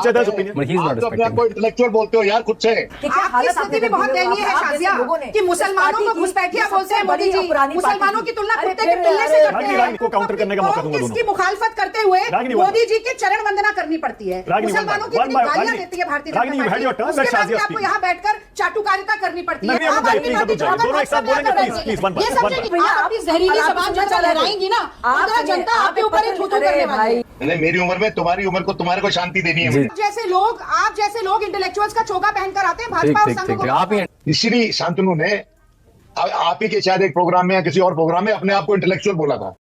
each other's opinion. But he's not आप तो अपने आप को respecting. इंटेलेक्चुअल बोलते हो यार खुद से। आपकी स्थिति भी बहुत दयनीय है शाजिया कि मुसलमानों को घुसपैठिया बोलते हैं मोदी जी, मुसलमानों की तुलना कुत्ते के पिल्ले से करते हैं। रागिनी को काउंटर करने का मौका दूंगा दोनों। इसकी मुखालफत करते हुए मोदी जी की चरण वंदना करनी पड़ती है, मुसलमानों की इतनी गालियां देती है भारतीय जनता पार्टी, उसके बाद आपको यहाँ बैठकर चाटुकारिता करनी पड़ती है। आप अपनी जहरीली जबान जो लहराएंगी ना, जनता आपके ऊपर ही थूथू करने वाली है। नहीं, मेरी उम्र में तुम्हारी उम्र को तुम्हारे को शांति देनी है। आप जैसे लोग इंटेलेक्चुअल्स का चोगा पहनकर आते हैं भाजपा और संघ को। आप ही इसीलिए शांतनु ने आप ही के शायद एक प्रोग्राम में या किसी और प्रोग्राम में अपने आप को इंटेलेक्चुअल बोला था।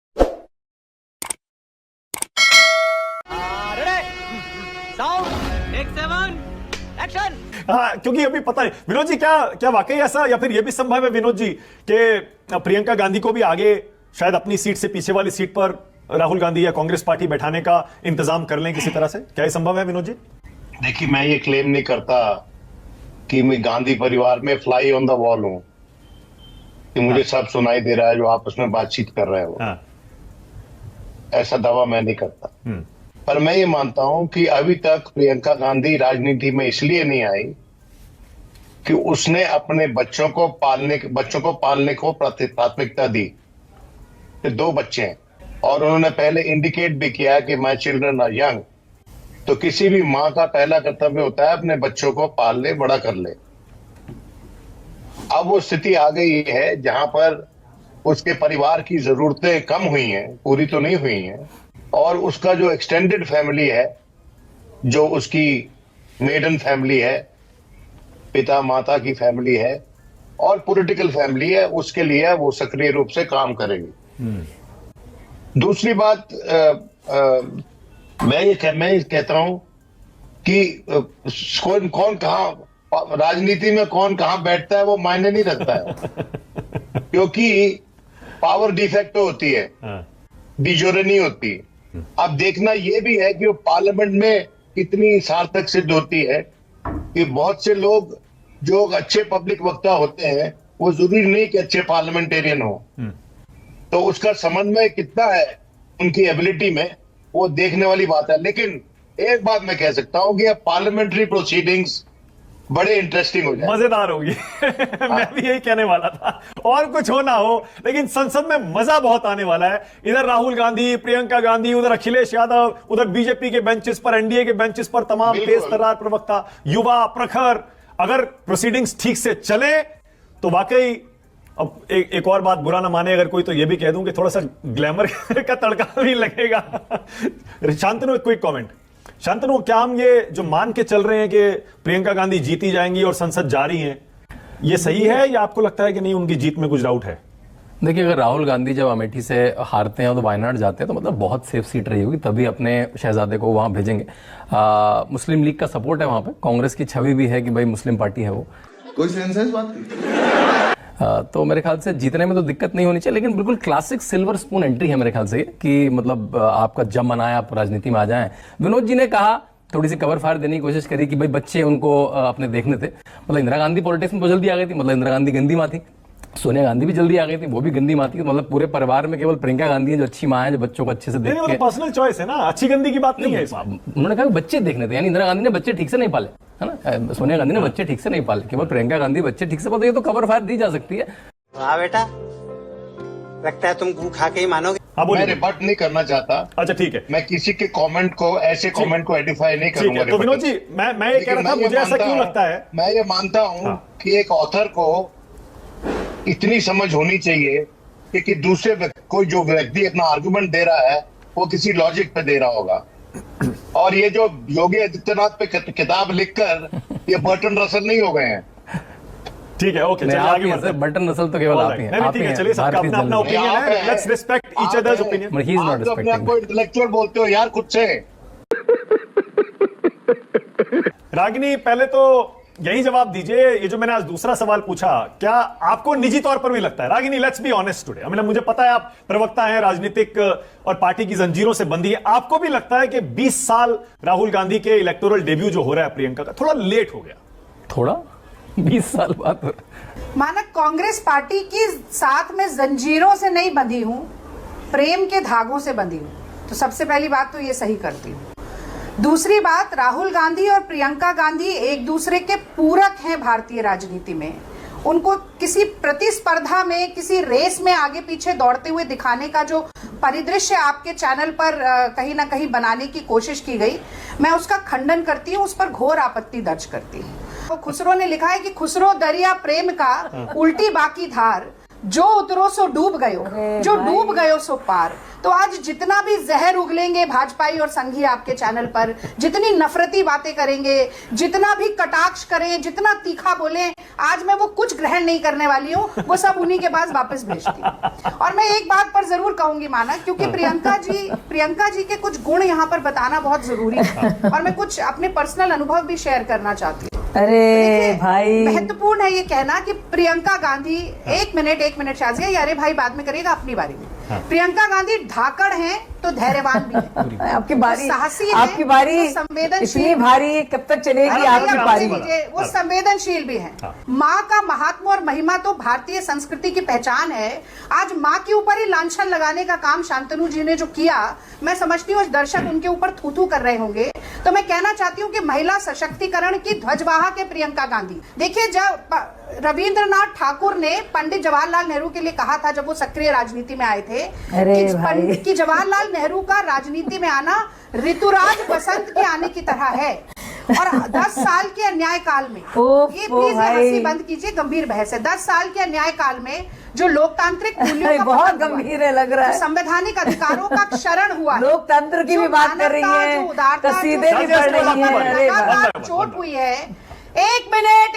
हाँ, क्योंकि अभी पता नहीं विनोद जी क्या वाकई ऐसा, या फिर यह भी संभव है विनोद जी कि प्रियंका गांधी को भी आगे शायद अपनी सीट से पीछे वाली सीट पर राहुल गांधी या कांग्रेस पार्टी बैठाने का इंतजाम कर लें किसी तरह से? क्या ये संभव है विनोद जी? देखिए, मैं ये क्लेम नहीं करता कि मैं गांधी परिवार में फ्लाई ऑन द वॉल हूं, कि मुझे सब सुनाई दे रहा है जो आपस में बातचीत कर रहे हो। हाँ। ऐसा दावा मैं नहीं करता, पर मैं ये मानता हूं कि अभी तक प्रियंका गांधी राजनीति में इसलिए नहीं आई कि उसने अपने बच्चों को पालने को प्राथमिकता दी। कि 2 बच्चे हैं और उन्होंने पहले इंडिकेट भी किया कि माय चिल्ड्रन आर यंग, तो किसी भी माँ का पहला कर्तव्य होता है अपने बच्चों को पाल ले, बड़ा कर ले। अब वो स्थिति आ गई है जहां पर उसके परिवार की जरूरतें कम हुई हैं, पूरी तो नहीं हुई हैं, और उसका जो एक्सटेंडेड फैमिली है, जो उसकी मेडन फैमिली है, पिता माता की फैमिली है और पॉलिटिकल फैमिली है, उसके लिए वो सक्रिय रूप से काम करेगी। दूसरी बात, मैं ये कहता हूं कि कौन कहां राजनीति में कौन कहां बैठता है वो मायने नहीं रखता है, क्योंकि पावर डिफेक्टो होती है, डिजोरे नहीं होती। अब देखना यह भी है कि वो पार्लियामेंट में कितनी सार्थक सिद्ध होती है कि बहुत से लोग जो अच्छे पब्लिक वक्ता होते हैं वो जरूरी नहीं कि अच्छे पार्लियामेंटेरियन हो, तो उसका समन्वय कितना है उनकी एबिलिटी में, वो देखने वाली बात है। लेकिन एक बात मैं कह सकता हूं कि अब पार्लियामेंट्री प्रोसीडिंग्स बड़े इंटरेस्टिंग हो जाए, मजेदार होगी। मैं भी यही कहने वाला था, और कुछ हो ना हो लेकिन संसद में मजा बहुत आने वाला है। इधर राहुल गांधी, प्रियंका गांधी, उधर अखिलेश यादव, उधर बीजेपी के बेंचेस पर, एनडीए के बेंचेस पर तमाम तेज तर्रार प्रवक्ता, युवा, प्रखर। अगर प्रोसीडिंग्स ठीक से चले तो वाकई, अब एक और बात बुरा ना माने अगर कोई, तो ये भी कह दूं कि थोड़ा सा ग्लैमर का तड़का भी लगेगा। शांतनु, एक क्विक कमेंट। शांतनु, क्या हम ये जो मान के चल रहे हैं कि प्रियंका गांधी जीती जाएंगी और संसद जारी है, ये सही है या आपको लगता है कि नहीं उनकी जीत में कुछ डाउट है? देखिए, अगर राहुल गांधी जब अमेठी से हारते हैं तो वायनाड जाते हैं तो मतलब बहुत सेफ सीट रही होगी, तभी अपने शहजादे को वहां भेजेंगे। मुस्लिम लीग का सपोर्ट है वहां पे, कांग्रेस की छवि भी है कि भाई मुस्लिम पार्टी है वो। कोई सेंस है इस बात की? तो मेरे ख्याल से जीतने में तो दिक्कत नहीं होनी चाहिए, लेकिन बिल्कुल क्लासिक सिल्वर स्पून एंट्री है मेरे ख्याल से कि मतलब आपका जब मन आए आप राजनीति में आ जाएं। विनोद जी ने कहा, थोड़ी सी कवर फायर देने की कोशिश करी कि भाई बच्चे उनको अपने देखने थे। मतलब इंदिरा गांधी पॉलिटिक्स में तो जल्दी आ गई थी, मतलब इंदिरा गांधी गंदी माँ थी, सोनिया गांधी भी जल्दी आ गई थी, वो भी गंदी माँ थी। मतलब पूरे परिवार में केवल प्रियंका गांधी है जो अच्छी माँ है, जो बच्चों को अच्छे से देख के। पर्सनल चॉइस है ना, अच्छी गंदी की बात नहीं है। उन्होंने कहा बच्चे देखने थे, यानी इंदिरा गांधी ने बच्चे ठीक से नहीं पाले, है ना, सोनिया गांधी ने बच्चे ठीक से नहीं पाले, केवल प्रियंका गांधी बच्चे ठीक से पाले। ये तो कवर फायर दी जा सकती है। हाँ बेटा, लगता है तुम गू खा के ही मानोगे। मैं रिबट नहीं करना चाहता। अच्छा ठीक है, मैं किसी के कमेंट को, ऐसे कमेंट को एडिफाई नहीं करूंगा। तो विनोद जी, मैं ये कह रहा था, मुझे ऐसा क्यों लगता है, मैं ये मानता हूं कि एक ऑथर को इतनी समझ होनी चाहिए कि दूसरे कोई जो व्यक्ति अपना आर्गुमेंट दे रहा है वो किसी लॉजिक पे दे रहा होगा। और ये जो योगी आदित्यनाथ पे किताब लिखकर ये बर्टन रसल नहीं हो गए हैं। ठीक है, ओके, चलिए आगे बढ़ते हैं। बटन नस्ल तो केवल आप ही हैं। ठीक है, चलिए, सबका अपना अपना ओपिनियन है, let's respect each others opinion. He is not तो अपने आप को इंटेलेक्चुअल बोलते हो यार खुद से। रागिनी, पहले तो यही जवाब दीजिए, ये जो मैंने आज दूसरा सवाल पूछा, क्या आपको निजी तौर पर भी लगता है, Ragini let's be honest today, मतलब मुझे पता है आप प्रवक्ता हैं, राजनीतिक और पार्टी की जंजीरों से बंधी है, आपको भी लगता है कि 20 साल राहुल गांधी के इलेक्टोरल डेब्यू जो हो रहा है प्रियंका का, थोड़ा लेट हो गया? थोड़ा 20 साल बाद माना कांग्रेस पार्टी की साथ में जंजीरों से नहीं बंधी हूं, प्रेम के धागों से बंधी हूं, तो सबसे पहली बात तो ये सही करती हूं। दूसरी बात, राहुल गांधी और प्रियंका गांधी एक दूसरे के पूरक हैं भारतीय राजनीति में। उनको किसी प्रतिस्पर्धा में, किसी रेस में आगे पीछे दौड़ते हुए दिखाने का जो परिदृश्य आपके चैनल पर कहीं ना कहीं बनाने की कोशिश की गई, मैं उसका खंडन करती हूँ, उस पर घोर आपत्ति दर्ज करती हूँ। तो खुसरो ने लिखा है कि खुसरो दरिया प्रेम का उल्टी बाकी धार, जो उतरो सो डूब गयो, जो डूब गयो सो पार। तो आज जितना भी जहर उगलेंगे भाजपाई और संघी आपके चैनल पर, जितनी नफरती बातें करेंगे, जितना भी कटाक्ष करें, जितना तीखा बोलें, आज मैं वो कुछ ग्रहण नहीं करने वाली हूँ, वो सब उन्हीं के पास वापस भेजती हूँ। और मैं एक बात पर जरूर कहूंगी मानक, क्योंकि प्रियंका जी के कुछ गुण यहाँ पर बताना बहुत जरूरी है और मैं कुछ अपने पर्सनल अनुभव भी शेयर करना चाहती हूँ। अरे भाई, महत्वपूर्ण है ये कहना कि प्रियंका गांधी, एक मिनट शाजिया, ये अरे भाई बाद में करेगा, अपनी बारी में। प्रियंका गांधी धाकड़ हैं तो धैर्यवान भी है। आपकी बारी, साहसी आपकी बारी इतनी भारी कब तक चलेगी आपकी बारी? वो संवेदनशील भी है। माँ का महात्मा और महिमा तो भारतीय संस्कृति की पहचान है। आज माँ के ऊपर ही लांछन लगाने का काम शांतनु जी ने जो किया, मैं समझती हूँ दर्शक उनके ऊपर थू-थू कर रहे होंगे। तो मैं कहना चाहती हूँ कि महिला सशक्तिकरण की ध्वजवाहक है प्रियंका गांधी। देखिए, जब रविंद्रनाथ ठाकुर ने पंडित जवाहरलाल नेहरू के लिए कहा था, जब वो सक्रिय राजनीति में आए थे, कि जवाहरलाल नेहरू का राजनीति में आना ऋतुराज बसंत के आने की तरह है। और 10 साल के अन्याय काल में, ये प्लीज हंसी बंद कीजिए, गंभीर बहस है। 10 साल के अन्याय काल में जो लोकतांत्रिक मूल्यों का बहुत गंभीर है, लग रहा है, संवैधानिक अधिकारों का क्षरण हुआ है, लोकतंत्र की भी बात कर रही है, कसीदे भी पढ़ रही है, चोट हुई है। एक मिनट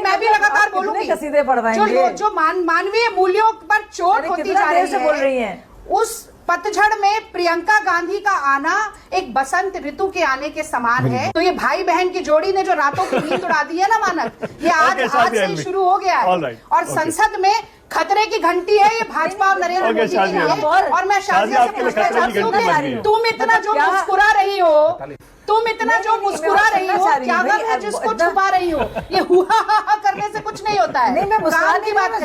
मैं भी लगातार बोलूंगी। कसीदे पढ़वाएंगे जो मानवीय मूल्यों पर चोट होती जा रही है, उस पतझड़ में प्रियंका गांधी का आना एक बसंत ऋतु के आने के समान है। तो ये भाई बहन की जोड़ी ने जो रातों की नींद उड़ा दी है ना मानक, ये आज से ही शुरू हो गया है। और संसद में खतरे की घंटी है ये भाजपा और नरेंद्र मोदी के लिए। और मैं शाजिया से पूछना चाहती हूँ कि तुम इतना जो मुस्कुरा रही हो, क्या कर रहे हो, जिसको छुपा रही हो? ये हुआ करने से कुछ नहीं होता है। नहीं, मैं मुस्कुरा की बात मैं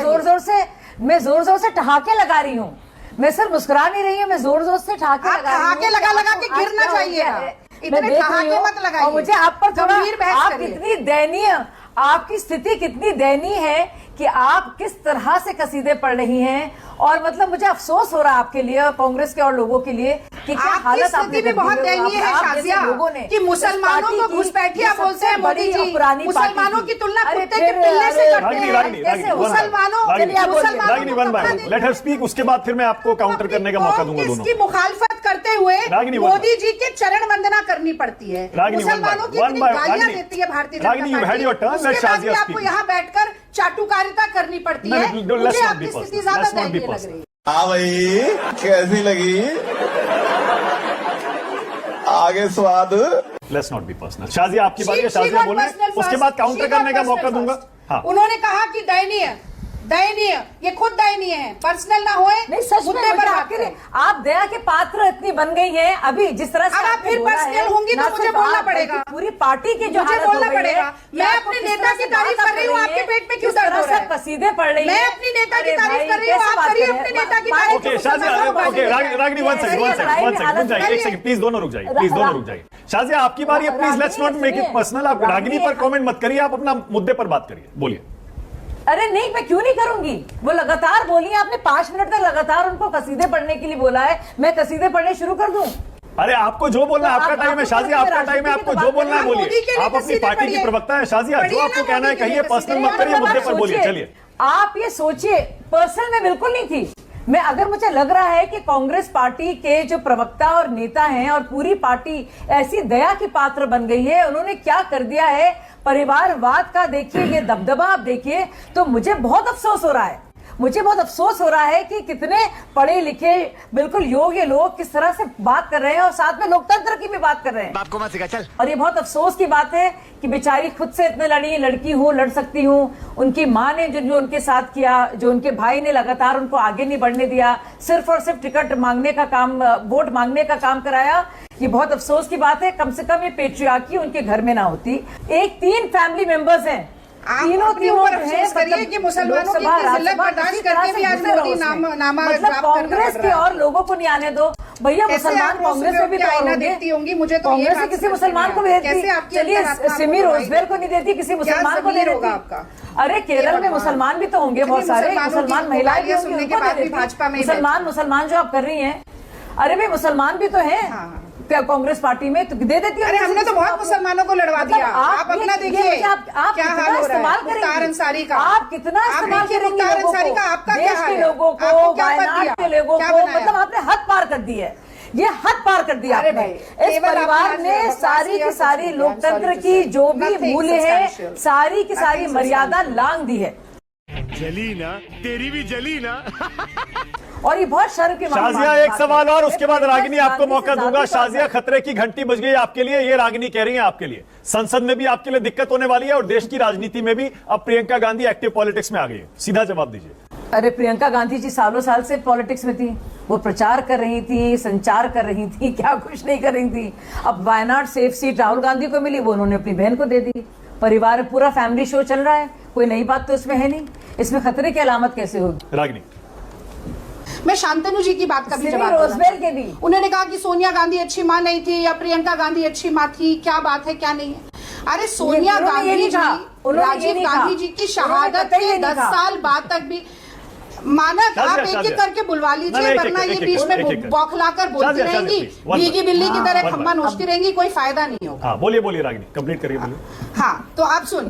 जोर जोर से ठहाके लगा रही हूँ। मैं सिर्फ मुस्कुरा नहीं रही हूँ, मैं जोर जोर से ठहाके लगा के गिरना चाहिए। इतने ठहाके मत लगाइए। मुझे आप पर थोड़ा, आप कितनी दयनीय, आपकी स्थिति कितनी दयनीय है कि आप किस तरह से कसीदे पढ़ रही हैं। और मतलब मुझे अफसोस हो रहा है आपके लिए, कांग्रेस के और लोगों के लिए, कि क्या हालत आपकी भी बहुत दयनीय है शाजिया, लोगों ने कि मुसलमानों को घुसपैठिया बोलते हैं मोदी जी, मुसलमानों की तुलना कुत्ते के पिल्ले से करते हैं। मुसलमानों, लेट हर स्पीक, उसके बाद फिर मैं आपको काउंटर करने का मौका दूंगा। दोनों इसकी मुखालफत करते हुए मोदी जी के चरण वंदना करनी पड़ती है, मुसलमानों की गालियां देती है भारतीय जनता पार्टी, आपको यहाँ बैठकर चाटुकारिता करनी पड़ती है। मुझे आपकी स्थिति ज्यादा दयनीय लग रही है। हाँ भाई, कैसी लगी? आगे स्वाद। Let's not be personal. Shazia आपकी बारी है, शाजिया बोले, उसके बाद काउंटर करने का मौका दूंगा। हाँ, उन्होंने कहा कि दयनीय, ये खुद दयनीय है, पर्सनल ना होए। नहीं, सच में पर आखिर आप दया के पात्र इतनी बन गई हैं अभी, जिस तरह से आप फिर पर्सनल होंगी तो मुझे बोलना पड़ेगा, पूरी पार्टी की जो हालत बोलना पड़ेगा। मैं अपने नेता की तारीफ कर रही हूँ, आपके पेट में क्यों दर्द हो रहा है? कसीदे पढ़ रही है, मैं अपनी नेता की तारीफ कर रही हूँ, आप करिए अपने नेता की तारीफ। Okay Shazia, okay Ragini, one second, एक सेकंड प्लीज, दोनों रुक जाइए। शाजिया आपकी बारी है, please let's not make it personal. आप रागिनी पर कमेंट मत करिए, आप अपना मुद्दे पर बात करिए, बोलिए। अरे नहीं, मैं क्यों नहीं करूंगी, वो लगातार बोली, आपने 5 मिनट तक लगातार उनको कसीदे पढ़ने के लिए बोला है, मैं कसीदे पढ़ने शुरू कर दूं? अरे आपको जो बोलना है, आपका टाइम है शाजिया, आपका टाइम है, आपको जो बोलना है बोलिए। आप अपनी पार्टी की प्रवक्ता है शाजिया, जो आपको कहना है कहिए, पर्सनल मत करिए, मुद्दे पर बोलिए। चलिए, आप ये सोचिए, पर्सनल में बिल्कुल नहीं थी मैं। अगर मुझे लग रहा है कि कांग्रेस पार्टी के जो प्रवक्ता और नेता हैं और पूरी पार्टी ऐसी दया की पात्र बन गई है, उन्होंने क्या कर दिया है, परिवारवाद का देखिए, ये दबदबा आप देखिए, तो मुझे बहुत अफसोस हो रहा है। मुझे बहुत अफसोस हो रहा है कि कितने पढ़े लिखे बिल्कुल योग्य लोग किस तरह से बात कर रहे हैं और साथ में लोकतंत्र की भी बात कर रहे हैं। आपको मत सिखा, चल। और ये बहुत अफसोस की बात है कि बेचारी खुद से इतने लड़ी, लड़की हूँ, लड़ सकती हूँ, उनकी माँ ने जो उनके साथ किया, जो उनके भाई ने लगातार उनको आगे नहीं बढ़ने दिया, सिर्फ और सिर्फ टिकट मांगने का काम, वोट मांगने का काम कराया, ये बहुत अफसोस की बात है। कम से कम ये पेट्रियार्की उनके घर में ना होती। 3 फैमिली मेंबर्स हैं, तीनों अफसोस करिए कि मुसलमानों की जिल्लत बर्दाश्त करके भी आज मोदी नामा मतलब कांग्रेस के और लोगों को नहीं आने दो, भैया कैसे मुसलमान आप कांग्रेस में भी तो आईना होंगे। देखती होंगी, मुझे तो ये कांग्रेस से बात किसी समझ मुसलमान में को भी नहीं देती, कैसे आपकी चलिए अंतरात्मा सिमी को रोजबेल को नहीं देती, किसी मुसलमान को दे ज़मीर देती। होगा आपका? अरे केरल में मुसलमान भी तो होंगे बहुत सारे, मुसलमान महिलाएं भी होंगी, सुनने के उनको बाद दे भी देती। भाजपा में ही मुसलमान जो आप कर रही हैं, अरे भाई मुसलमान भी तो हैं क्या कांग्रेस पार्टी में, तो दे देती है। अरे हमने तो बहुत मुसलमानों को लड़वा दिया। आप अपना देखिए क्या हाल हो रहा है मुख्तार अंसारी का। आप कितना इस्तेमाल करेंगे मुख्तार लोगों अंसारी को, का आपका क्या देश हाल के है? लोगों को, आपको क्या पद वायनाड दिया? के लोगों क्या को, बनाया? मतलब आपने हद पार कर दी है, ये हद पार कर दिया अरे आपने। भाई, इस केवल परिवार आपने ने बकवास सारी किया की तो सारी ठीक है, लोकतंत्र I'm sorry to की say. जो भी Nothing मूल्य है, substantial. सारी की सारी Nothing मर्यादा substantial. लांग दी है। जली ना, तेरी भी जली ना। और ये बहुत शर्म की बात शाजिया है। एक सवाल और उसके बाद रागिनी आपको गांधी से मौका दूंगा। ज्यादा शाजिया खतरे की घंटी बज गई आपके लिए, ये रागिनी कह रही है आपके लिए। संसद में भी आपके लिए दिक्कत होने वाली है और देश की राजनीति में भी। अब प्रियंका गांधी एक्टिव पॉलिटिक्स में आ गई है, सीधा जवाब दीजिए। अरे प्रियंका गांधी जी सालों साल से पॉलिटिक्स में थी, वो प्रचार कर रही थी, संचार कर रही थी, क्या कुछ नहीं कर रही थी। अब वायनाड सेफ सीट राहुल गांधी को मिली, वो उन्होंने अपनी बहन को दे दी। परिवार पूरा फैमिली शो चल रहा है, कोई नई बात तो इसमें है नहीं। इसमें खतरे की अलामत कैसे होगी? रागिनी मैं शांतनु जी की बात का भी सिमी जवाब देना रोजबेल के भी। उन्होंने कहा कि सोनिया गांधी अच्छी मां नहीं थी या प्रियंका गांधी अच्छी मां थी, क्या बात है क्या नहीं है। अरे सोनिया उन्होंने ये गांधी नहीं जी कहा, उन्होंने ये राजीव नहीं गांधी कहा। जी की उन्होंने शहादत कतई ये के नहीं 10 कहा। साल बाद तक भी मानक आप शाजिया, एक एक करके बुलवा लीजिए, नहीं, वरना एक- ये एक- बीच एक- एक- में एक- बौखलाकर बोलती शाजिया, शाजिया, रहेंगी, please, one भीगी by- बिल्ली की तरह one खम्बा by- नोचती रहेंगी, कोई फायदा नहीं होगा। हाँ बोलिए बोलिए रागिनी, कंप्लीट करिए बोलिए। हाँ तो आप सुन,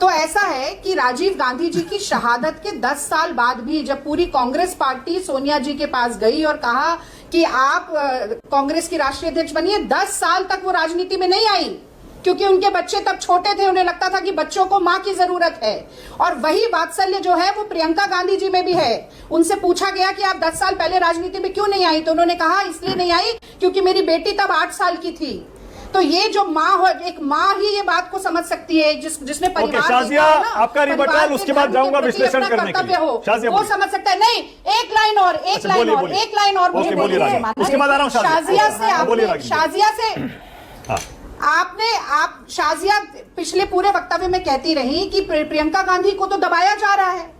तो ऐसा है कि राजीव गांधी जी की शहादत के 10 साल बाद भी जब पूरी कांग्रेस पार्टी सोनिया जी के पास गई और कहा कि आप कांग्रेस की राष्ट्रीय अध्यक्ष बनिए, 10 साल तक वो राजनीति में नहीं आई, क्योंकि उनके बच्चे तब छोटे थे, उन्हें लगता था कि बच्चों को मां की जरूरत है। और वही वात्सल्य जो है वो प्रियंका गांधी जी में भी है। उनसे पूछा गया कि आप 10 साल पहले राजनीति में क्यों नहीं आई, तो उन्होंने कहा इसलिए नहीं आई क्योंकि मेरी बेटी तब 8 साल की थी। तो ये जो माँ हो, एक माँ ही ये बात को समझ सकती है जिसने परिवार ओके, शाजिया, देखा हो ना, आपका परिवार रिबटल, के उसके बाद धर्म जाऊंगा के प्रति विश्लेषण अपना करने के लिए। कर्तव्य हो, शाजिया वो बोलिए। समझ सकता है। नहीं, एक लाइन और, एक अच्छा, लाइन बोलिए, और, बोलिए। एक लाइन और ओके, बोलिए रागिनी। उसके बाद आ रहा हूं शाजिया। शाजिया से हाँ, बोलिए आपने, रागिनी। शाजिया से हाँ आप शाजिया पिछले पूरे वक्तव्य में कहती रही कि प्रियंका गांधी को तो दबाया जा रहा है।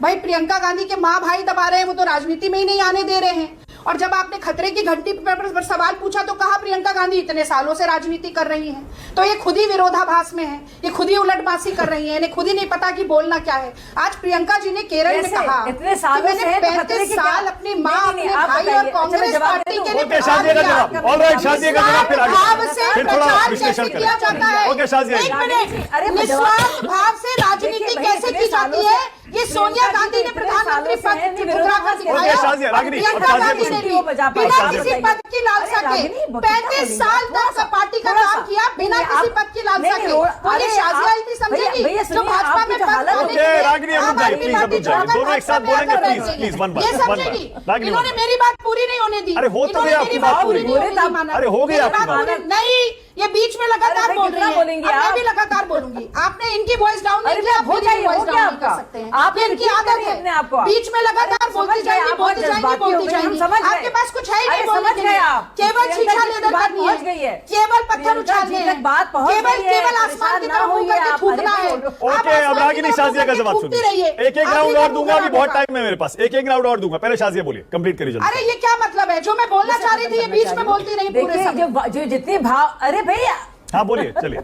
भाई प्रियंका गांधी के माँ भाई दबा रहे हैं, वो तो राजनीति में ही नहीं आने दे रहे हैं। और जब आपने खतरे की घंटी पर सवाल पूछा तो कहा प्रियंका गांधी इतने सालों से राजनीति कर रही हैं। तो ये खुद ही विरोधाभास में है, ये खुद ही उलटबाजी कर रही है, इन्हें खुद ही नहीं पता कि बोलना क्या है। आज प्रियंका जी ने केरल में कहा इतने कि सालों मैंने से है, तो खतरे 35 की क्या- साल अपनी माँ, नहीं, अपने आप भाई बताइए। और अच्छा, मैं कांग्रेस जवाब पार्टी दे के दूं। लिए ओके, शाजिया का जवाब। ऑलराइट, शाजिया का जवाब, फिर आगे भाव से फिर थोड़ा प्रचार विश्लेषण कैसे किया करें। जाता है। ओके, शाजिया। एक मिनट, अरे, मैं निस्वार्थ भाव से राजनीति देखिए, कैसे इतने की जाती सालों है, से ये सोनिया गांधी ने इतने प्रधानमंत्री सालों से है, पद नहीं, ठुकरा कर विरोधाभास दिखाया। ओके, शाजिया, रागिनी, प्रियंका अब शाजिया गांधी को ने सुनिए। भी बजा पाए। बिना शाजिया किसी बताइए। पद की लालसा अरे, के रागिनी, बहुत 35 बोलेंगे, साल थोड़ा तक सा, पार्टी का थोड़ा काम सा। किया बिना नहीं, किसी आप- पद की लालसा नहीं, के। रो- और ये अरे, शाजिया आप- इतनी समझेगी भैया, जो सुनिए, भाजपा आपकी में जो पद हालत पाने है- के लिए ओके, रागिनी, अब रुक आम जाइए, आदमी प्लीज, अब पार्टी रुक जाइए। छोड़कर दोनों एक साथ भाजपा में बोलेंगे, आकर प्लीज, बैठ गई प्लीज, है। one by ये one, समझेगी। रागिनी, इन्होंने one by मेरी बात पूरी नहीं होने दी। अरे, हो तो इन्होंने गई मेरी आपकी बात बात पूरी पूरी। नहीं होने दी, माना। अरे, हो गई मेरी आपकी बात बात। पूरी नहीं, ये बीच में लगातार अरे, बोल कितना रही है। बोलेंगी अब मैं आप? भी लगातार बोलूंगी। आपने इनकी वॉइस डाउन नहीं अरे, किया, आप हो मेरी जाइए, वॉइस हो डाउन गया नहीं कर आपका। सकते हैं। आप ये इनकी repeat आदत करिए अपने आप को। है। बीच में लगातार अरे, बोलती समझ गए, जाएंगी, आप बोलती बहुत जाएंगी, जज्बाती हो बोलती गई, हम जाएंगी। समझ गए। आपके पास कुछ है ही नहीं अरे, बोलने समझ के गए लिए। आप। केवल प्रियंका छीछा जी तक लेदर बात करनी पहुंच गई है। केवल पत्थर प्रियंका उछालने जी हैं। तक बात पहुंच केवल गई है, केवल आसमान की परेशान ना तरफ मुंह होइए करके आप। थूकना अरे, है। ओके, आप अब आसमान की रागिनी तरफ शाजिया का मुंह जवाब करके थूकती सुनिए। रहिए। एक आप राउंड भी और दूंगा, अभी थूकना बहुत होगा। टाइम है मेरे पास। एक राउंड और दूंगा, पहले शाजिया बोलिए, कंप्लीट करिए जल्दी। अरे ये क्या मतलब है, जो मैं बोलना चाह रही थी ये बीच में बोलती नहीं पूरे देखिए, समय। जो जितनी भाव, अरे भैया हाँ बोलिए, चलिए।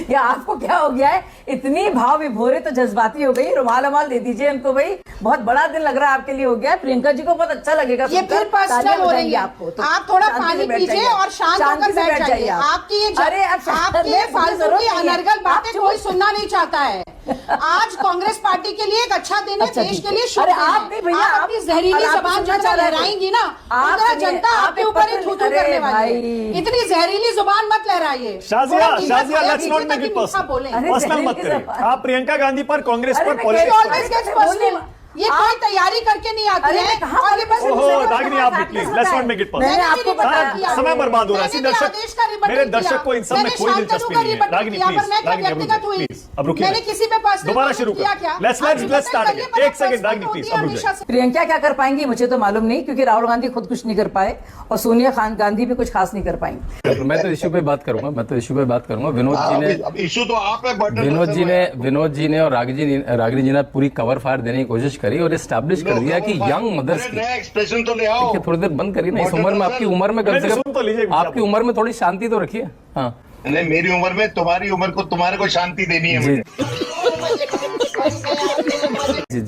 या आपको क्या हो गया है, इतनी भाव विभोरे तो जज्बाती हो गई। रुमाल रुमाल दे दीजिए इनको भाई, बहुत बड़ा दिन लग रहा है आपके लिए हो गया है। प्रियंका जी को बहुत अच्छा लगेगा ये सुनकर, फिर पर्सनल तालियां हो रही बजाएंगे है। आपको तो आप थोड़ा शांति से पानी बैठ पीजिए जाइए। और शांत शांति होकर से बैठ जाइए। आप। आपकी ये अरे, अब आपकी ये मुझे फालतू जरूरत की नहीं है। अनर्गल बातें आप कोई सुनना नहीं चाहता है। आज कांग्रेस पार्टी के लिए एक अच्छा दिन है, अच्छा, देश ठीक के है। लिए शुभ अरे, दिन आप है। भी भैया, आप आप- अपनी जहरीली और आप जबान सुनना जब चाह रहे थे। लहराएंगी ना, आप उधर सुनिए, जनता आप आपके एक ऊपर ही पत्र- थू-थू अरे करने वाली है। भाई। इतनी जहरीली जुबान मत लहराइए। शाजिया, थोड़ा धीरे शाजिया, से लेट्स नॉट मीठा मेक इट मीठा पर्सनल। बोलें। अरे, पर्सनल मत जहरीली करिए। जबान। आप प्रियंका गांधी पर, कांग्रेस अरे, पर मैं पॉलिटिक्स कहती always gets बोलने- personal। ये कोई तैयारी करके नहीं आती अरे, है मैं कहाँ और ये बस पर- ओहो, मुझसे रागिनी, आप भी please, let's not make it मैंने पर्सनल। आपको बताया। समय बर्बाद हो रहा है। मैंने दर्शक, आदेश का रिबटन मेरे किया। दर्शक को इन सब में मैंने कोई शांतनु दिलचस्पी का नहीं है। रिबटन रागिनी किया, पर प्लीज, मैं क्या रागिनी, अब रुक व्यक्तिगत हुई? जाइए, प्लीज। अब रुकिए, मैंने किसी पे पर्सनल दोबारा शुरू किया क्या? लेट्स स्टार्ट करिए, अगेन। एक सेकंड रागनी होती प्लीज, है अब रुक हमेशा जाइए। से। प्रियंका क्या कर पाएंगी मुझे तो मालूम नहीं, क्योंकि राहुल गांधी खुद कुछ नहीं कर पाए और सोनिया गांधी भी कुछ खास नहीं कर पाएंगी। मैं तो इश्यू पे बात करूंगा, विनोद जी ने, अब इशू तो आप है, बटन विनोद जी ने और रागिनी जी ने पूरी कवर फायर देने की कोशिश करी और एस्टैब्लिश कर दिया कि यंग मदर्स की, नया एक्सप्रेशन तो ले आओ। देखिए थोड़ी देर बंद करिए ना, इस उम्र में, आपकी उम्र में कम से सुन तो लीजिए, कम आपकी उम्र में थोड़ी शांति तो रखिए। हाँ नहीं, मेरी उम्र में तुम्हारी उम्र को, तुम्हारे को शांति देनी है जी मुझे। जी,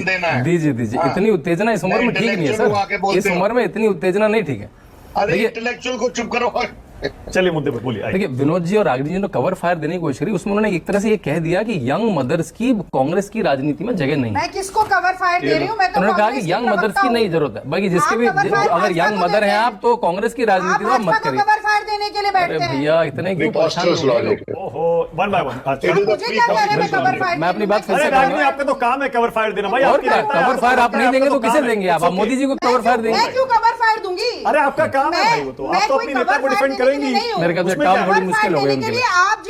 देना है। दीजिए हाँ। इतनी उत्तेजना इस उम्र में ठीक नहीं है इंटेलेक्चुअल को आके सर, बोलते इस हो। उम्र में इतनी उत्तेजना नहीं ठीक है। अरे देखिए इंटेलेक्चुअल को चुप करो। चलिए मुद्दे पर बोलिए, आइए। देखिए विनोद जी और रागिनी जी ने कवर फायर देने की कोशिश करी, उसमें उन्होंने एक तरह से ये कह दिया कि यंग मदर्स की कांग्रेस की राजनीति में जगह नहीं है। मैं किसको कवर फायर दे रही हूँ? मैं तो उन्होंने कहा कांग्रेस कि यंग मदर्स प्रवक्ता की हूँ। नहीं जरूरत है, बाकी जिसके आप भी कवर फायर अगर भाजपा यंग को मदर देते हैं हैं। आप तो कांग्रेस की राजनीति में आप मत भाजपा को करिए। कवर फायर देने के लिए अरे बैठते हैं। भैया इतने क्यों परेशान Preposterous हो रहे हैं? logic। ओहो, one by one. It is a मुझे क्या कह रहे हैं मैं कवर फायर मैं अपनी बात फिर अरे से रागनी करूंगा। आपका तो काम है कवर फायर देना भाई, और आपकी क्या, रहता है, कवर फायर आप नहीं देंगे तो किसे काम है। देंगे आप? मोदी जी को कवर फायर देंगे? मैं क्यों कवर फायर दूंगी? अरे आपका काम है भाई, वो तो आप तो अपनी नेता को डिफेंड करेंगी। मेरे ख्याल से उसमें काम क्या? थोड़ी कवर मुश्किल फायर हो गई देने उनके के लिए। लिए आप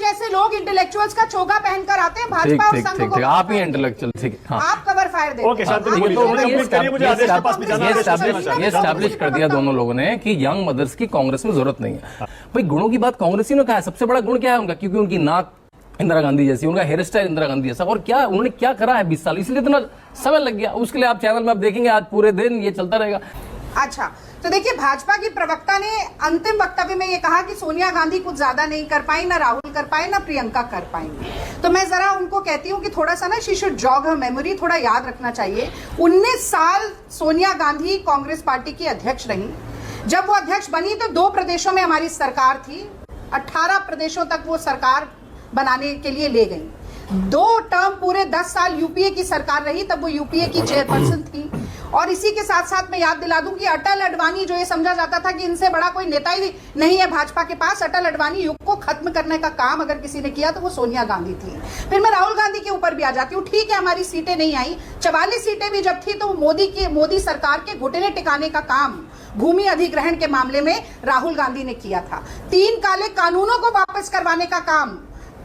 जैसे लोग इंटेलेक्चुअल्स का चोगा पहनकर आते हैं ठीक भाजपा और ठीक संघ ठीक को ठीक, कवर आप ही फायर इंटेलेक्चुअल, ठीक है। हाँ आप कवर फायर देते ओके हैं। शांति ठीक है, बोलिए, तो मुझे कंप्लीट करिए, मुझे आदेश के पास में जाना है, आदेश के पास में जाना है। ये एस्टैब्लिश कर दिया दोनों लोगों ने कि यंग मदर्स की कांग्रेस में जरूरत नहीं है। भाई गुणों की बात कांग्रेसियों ने कहा है, सबसे बड़ा गुण क्या है उनका? क्योंकि उनकी नाक इंदिरा गांधी जैसी, उनका हेयर स्टाइल इंदिरा गांधी जैसा, और क्या उन्होंने क्या करा है 20 साल, इसलिए इतना समय लग गया। उसके लिए आप चैनल में आप देखेंगे आज पूरे दिन ये चलता रहेगा। अच्छा, तो देखिए भाजपा की प्रवक्ता ने अंतिम वक्तव्य में ये कहा कि सोनिया गांधी कुछ ज्यादा नहीं कर पाई, ना राहुल कर पाए, ना प्रियंका कर पाएंगी। तो मैं जरा उनको कहती हूँ कि थोड़ा सा ना she should jog her memory, थोड़ा याद रखना चाहिए। 19 साल सोनिया गांधी कांग्रेस पार्टी की अध्यक्ष रही। जब वो अध्यक्ष बनी तो 2 प्रदेशों में हमारी सरकार थी, 18 प्रदेशों तक वो सरकार बनाने के लिए ले गई। 2 टर्म पूरे 10 साल यूपीए की सरकार रही, तब वो यूपीए की चेयरपर्सन थी। और इसी के साथ साथ मैं याद दिला दूं कि अटल अडवाणी, जो ये समझा जाता था कि इनसे बड़ा कोई नेता ही नहीं है भाजपा के पास, अटल अडवाणी युग को खत्म करने का काम अगर किसी ने किया तो वो सोनिया गांधी थी। फिर मैं राहुल गांधी के ऊपर भी आ जाती हूँ। ठीक है, हमारी सीटें नहीं आई, 44 सीटें भी जब थी तो मोदी सरकार के घुटने टिकाने का काम भूमि अधिग्रहण के मामले में राहुल गांधी ने किया था। 3 काले कानूनों को वापस करवाने का काम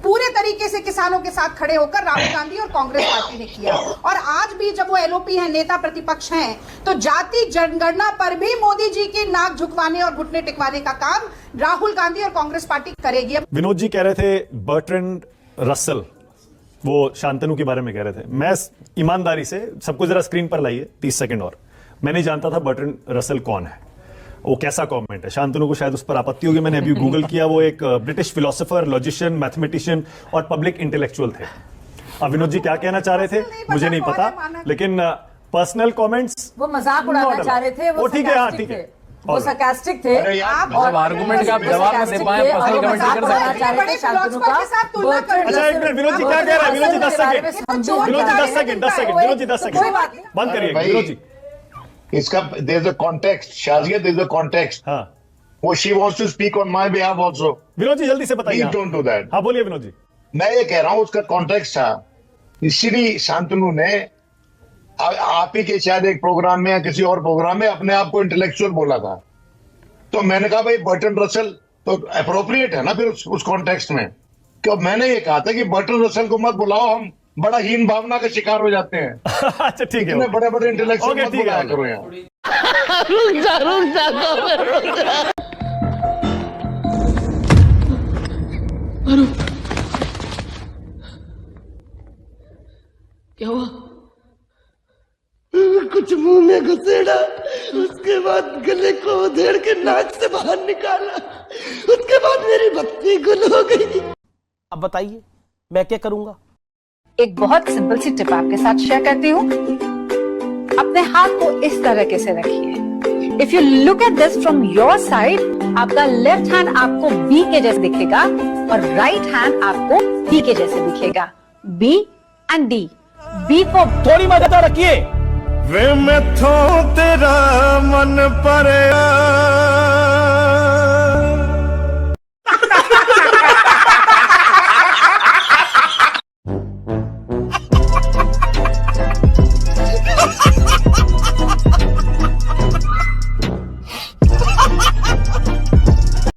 पूरे तरीके से किसानों के साथ खड़े होकर राहुल गांधी और कांग्रेस पार्टी ने किया। और आज भी जब वो एलओपी है, नेता प्रतिपक्ष हैं, तो जाति जनगणना पर भी मोदी जी की नाक झुकवाने और घुटने टिकवाने का काम राहुल गांधी और कांग्रेस पार्टी करेगी। विनोद जी कह रहे थे बर्ट्रैंड रसल, वो शांतनु के बारे में कह रहे थे। मैं ईमानदारी से सबको जरा स्क्रीन पर लाइए 30 सेकंड और। मैं नहीं जानता था बर्ट्रैंड रसल कौन है, वो कैसा कमेंट है। शांतनु को शायद उस पर आपत्ति होगी, मैंने अभी गूगल किया। वो एक ब्रिटिश फिलोसोफर, लॉजिशियन, मैथमेटिशियन और पब्लिक इंटेलेक्चुअल थे। अब विनोद जी क्या कहना चाह रहे थे मुझे नहीं पता, लेकिन पर्सनल कमेंट्स वो मजाक उड़ाना चाह रहे थे, वो ठीक है, हाँ sarcastic ठीक है। थे। वो sarcastic थे। अरे यार, मतलब आर्गुमेंट का आप जवाब न दे पाए, पर्सनल कमेंट कर सकते हैं। बड़े फिलोसोफर के साथ तुलना कर- अच्छा एक मिनट, विनोद जी क्या कह रहे हैं? Vinod ji 10 second, Vinod ji 10 second, 10 second, Vinod ji 10 कोई बात सेकंड नहीं। बंद करिए भाई, विनोद जी। इसका there is a context, Shazia, there is a context. हाँ वो she wants to speak on my behalf also. Vinod ji जल्दी से बताइए। Please don't do that. हाँ बोलिए विनोद जी। मैं ये कह रहा हूं उसका कॉन्टेक्स्ट था, इसीलिए शांतनु ने आप ही के शायद एक प्रोग्राम में या किसी और प्रोग्राम में अपने आप को इंटेलेक्चुअल बोला था। तो मैंने कहा भाई बर्ट्रैंड रसल तो अप्रोप्रिएट है ना फिर उस कॉन्टेक्स्ट में। क्यों मैंने ये कहा था कि बर्ट्रैंड रसल को मत बुलाओ, हम बड़ा हीन भावना का शिकार हो जाते हैं। अच्छा ठीक है, इतने बड़े बड़े इंटेलेक्चुअल ओके, मत ठीक है, बुलाया ओके। करो यहाँ। क्या हुआ? कुछ मुंह में घुसेड़ा, उसके बाद गले को उधेड़ के नाक से बाहर निकाला, उसके बाद मेरी भक्ति गुल हो गई। अब बताइए मैं क्या करूंगा? एक बहुत सिंपल सी टिप आपके साथ शेयर करती हूँ। अपने हाथ को इस तरीके से रखिए। If you look at this from your side, आपका लेफ्ट हैंड आपको बी के जैसे दिखेगा और राइट हैंड आपको डी के जैसे दिखेगा। B and D. B for थोड़ी मदद रखिए। वे मैं थो तेरा मन पर